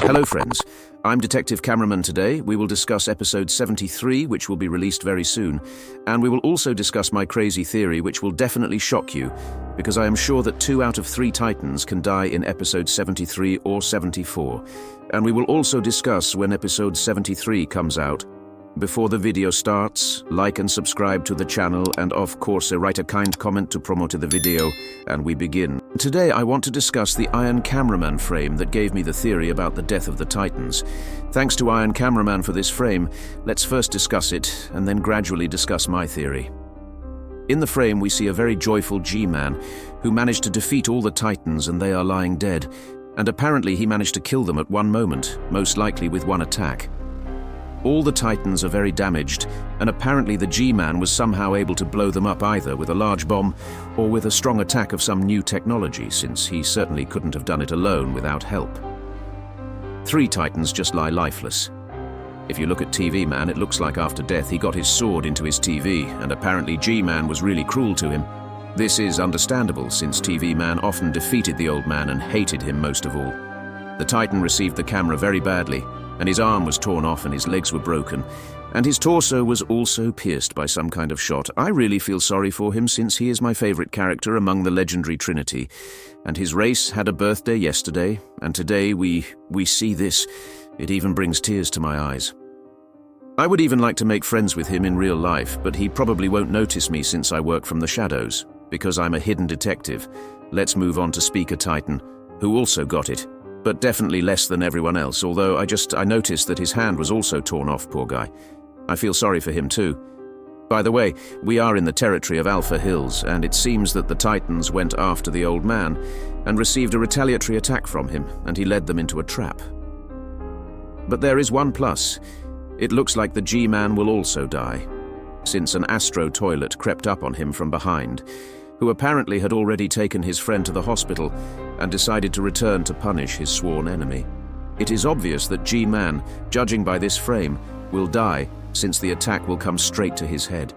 Hello friends, I'm Detective Cameraman. Today we will discuss episode 73, which will be released very soon, and we will also discuss my crazy theory, which will definitely shock you, because I am sure that 2 out of 3 Titans can die in episode 73 or 74, and we will also discuss when episode 73 comes out. Before the video starts, like and subscribe to the channel, and of course write a kind comment to promote the video, and we begin. Today I want to discuss the Iron Cameraman frame that gave me the theory about the death of the Titans. Thanks to Iron Cameraman for this frame. Let's first discuss it, and then gradually discuss my theory. In the frame we see a very joyful G-Man, who managed to defeat all the Titans and they are lying dead, and apparently he managed to kill them at one moment, most likely with one attack. All the Titans are very damaged, and apparently the G-Man was somehow able to blow them up either with a large bomb or with a strong attack of some new technology, since he certainly couldn't have done it alone without help. 3 Titans just lie lifeless. If you look at TV Man, it looks like after death he got his sword into his TV, and apparently G-Man was really cruel to him. This is understandable, since TV Man often defeated the old man and hated him most of all. The Titan received the camera very badly, and his arm was torn off and his legs were broken, and his torso was also pierced by some kind of shot. I really feel sorry for him, since he is my favorite character among the legendary Trinity, and his race had a birthday yesterday, and today we see this. It even brings tears to my eyes. I would even like to make friends with him in real life, but he probably won't notice me since I work from the shadows, because I'm a hidden detective. Let's move on to Speaker Titan, who also got it, but definitely less than everyone else, although I noticed that his hand was also torn off, poor guy. I feel sorry for him too. By the way, we are in the territory of Alpha Hills, and it seems that the Titans went after the old man and received a retaliatory attack from him, and he led them into a trap. But there is one plus. It looks like the G-Man will also die, since an Astro Toilet crept up on him from behind, who apparently had already taken his friend to the hospital and decided to return to punish his sworn enemy. It is obvious that G-Man, judging by this frame, will die, since the attack will come straight to his head.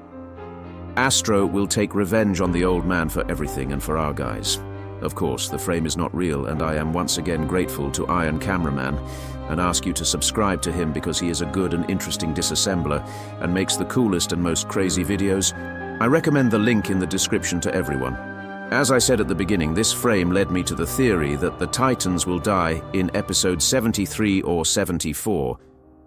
Astro will take revenge on the old man for everything and for our guys. Of course, the frame is not real, and I am once again grateful to Iron Cameraman and ask you to subscribe to him, because he is a good and interesting disassembler and makes the coolest and most crazy videos. I recommend the link in the description to everyone. As I said at the beginning, this frame led me to the theory that the Titans will die in episode 73 or 74,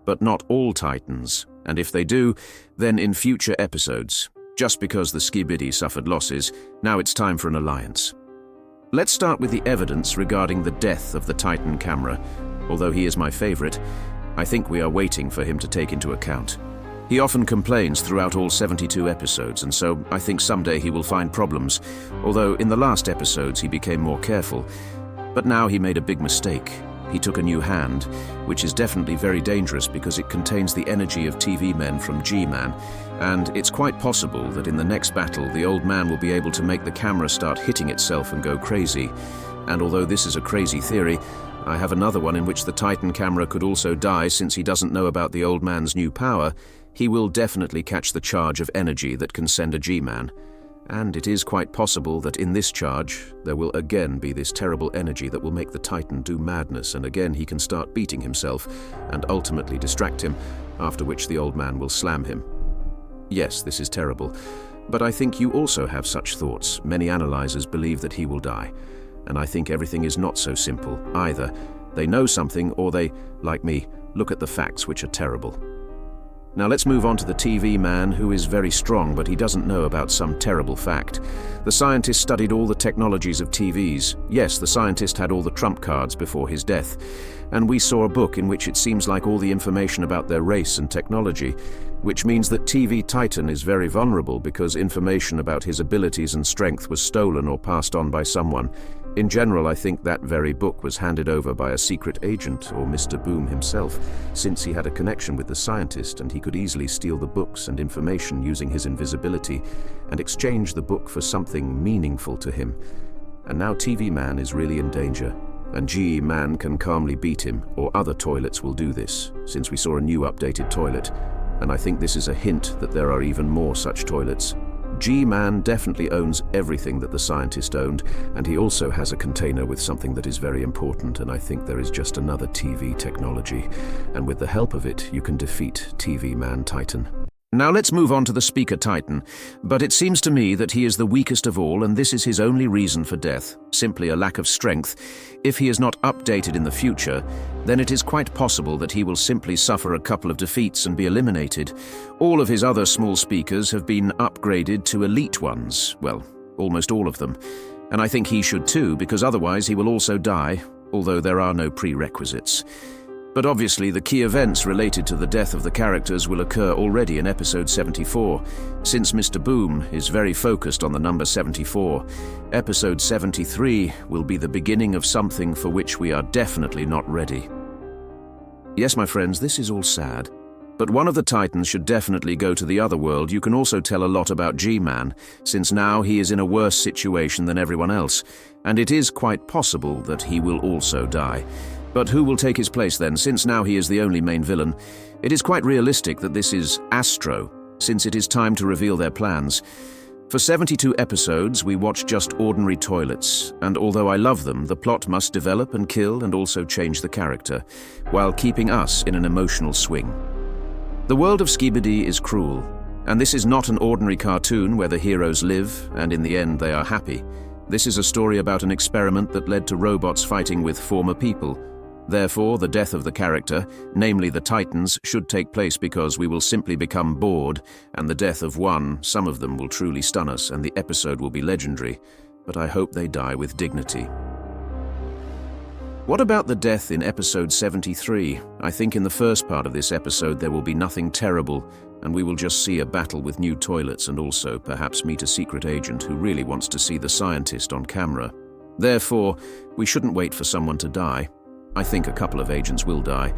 but not all Titans, and if they do, then in future episodes. Just because the Skibidi suffered losses, now it's time for an alliance. Let's start with the evidence regarding the death of the Titan camera. Although he is my favorite, I think we are waiting for him to take into account. He often complains throughout all 72 episodes, and so I think someday he will find problems, although in the last episodes he became more careful. But now he made a big mistake. He took a new hand, which is definitely very dangerous because it contains the energy of TV men from G-Man, and it's quite possible that in the next battle the old man will be able to make the camera start hitting itself and go crazy. And although this is a crazy theory, I have another one in which the Titan camera could also die, since he doesn't know about the old man's new power. He will definitely catch the charge of energy that can send a G-Man. And it is quite possible that in this charge, there will again be this terrible energy that will make the Titan do madness, and again he can start beating himself and ultimately distract him, after which the old man will slam him. Yes, this is terrible, but I think you also have such thoughts. Many analyzers believe that he will die, and I think everything is not so simple. Either they know something, or they, like me, look at the facts, which are terrible. Now let's move on to the TV man, who is very strong, but he doesn't know about some terrible fact. The scientist studied all the technologies of TVs. Yes, the scientist had all the trump cards before his death, and we saw a book in which it seems like all the information about their race and technology, which means that TV Titan is very vulnerable because information about his abilities and strength was stolen or passed on by someone. In general, I think that very book was handed over by a secret agent or Mr. Boom himself, since he had a connection with the scientist and he could easily steal the books and information using his invisibility and exchange the book for something meaningful to him. And now TV Man is really in danger, and G-Man can calmly beat him, or other toilets will do this, since we saw a new updated toilet, and I think this is a hint that there are even more such toilets. G-Man definitely owns everything that the scientist owned, and he also has a container with something that is very important, and I think there is just another TV technology. And with the help of it, you can defeat TV Man Titan. Now let's move on to the Speaker Titan, but it seems to me that he is the weakest of all, and this is his only reason for death, simply a lack of strength. If he is not updated in the future, then it is quite possible that he will simply suffer a couple of defeats and be eliminated. All of his other small speakers have been upgraded to elite ones, well, almost all of them. And I think he should too, because otherwise he will also die, although there are no prerequisites. But obviously the key events related to the death of the characters will occur already in episode 74, since Mr. Boom is very focused on the number 74. Episode 73 will be the beginning of something for which we are definitely not ready. Yes, my friends, this is all sad. But one of the Titans should definitely go to the other world. You can also tell a lot about G-Man, since now he is in a worse situation than everyone else, and it is quite possible that he will also die. But who will take his place then, since now he is the only main villain? It is quite realistic that this is Astro, since it is time to reveal their plans. For 72 episodes, we watch just ordinary toilets, and although I love them, the plot must develop and kill and also change the character, while keeping us in an emotional swing. The world of Skibidi is cruel, and this is not an ordinary cartoon where the heroes live, and in the end they are happy. This is a story about an experiment that led to robots fighting with former people. Therefore, the death of the character, namely the Titans, should take place because we will simply become bored, and the death of one, some of them will truly stun us, and the episode will be legendary. But I hope they die with dignity. What about the death in episode 73? I think in the first part of this episode there will be nothing terrible, and we will just see a battle with new toilets and also perhaps meet a secret agent who really wants to see the scientist on camera. Therefore, we shouldn't wait for someone to die. I think a couple of agents will die,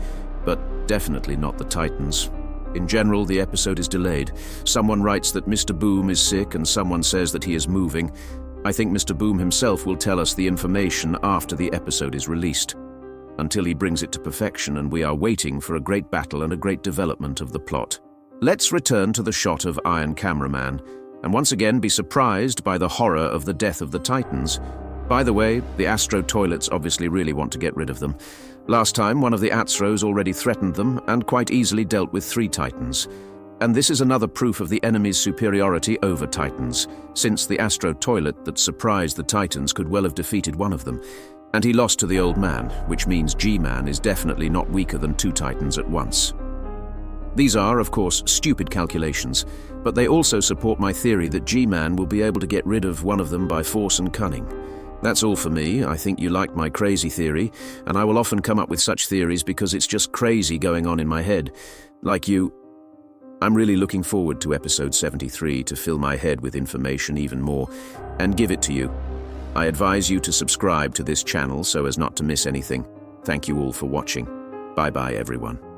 but definitely not the Titans. In general, the episode is delayed. Someone writes that Mr. Boom is sick and someone says that he is moving. I think Mr. Boom himself will tell us the information after the episode is released. Until he brings it to perfection, and we are waiting for a great battle and a great development of the plot. Let's return to the shot of Iron Cameraman, and once again be surprised by the horror of the death of the Titans. By the way, the Astro toilets obviously really want to get rid of them. Last time, one of the Astros already threatened them and quite easily dealt with 3 Titans. And this is another proof of the enemy's superiority over Titans, since the Astro toilet that surprised the Titans could well have defeated one of them. And he lost to the old man, which means G-Man is definitely not weaker than 2 Titans at once. These are, of course, stupid calculations, but they also support my theory that G-Man will be able to get rid of one of them by force and cunning. That's all for me. I think you liked my crazy theory, and I will often come up with such theories because it's just crazy going on in my head. Like you, I'm really looking forward to episode 73 to fill my head with information even more and give it to you. I advise you to subscribe to this channel so as not to miss anything. Thank you all for watching. Bye-bye, everyone.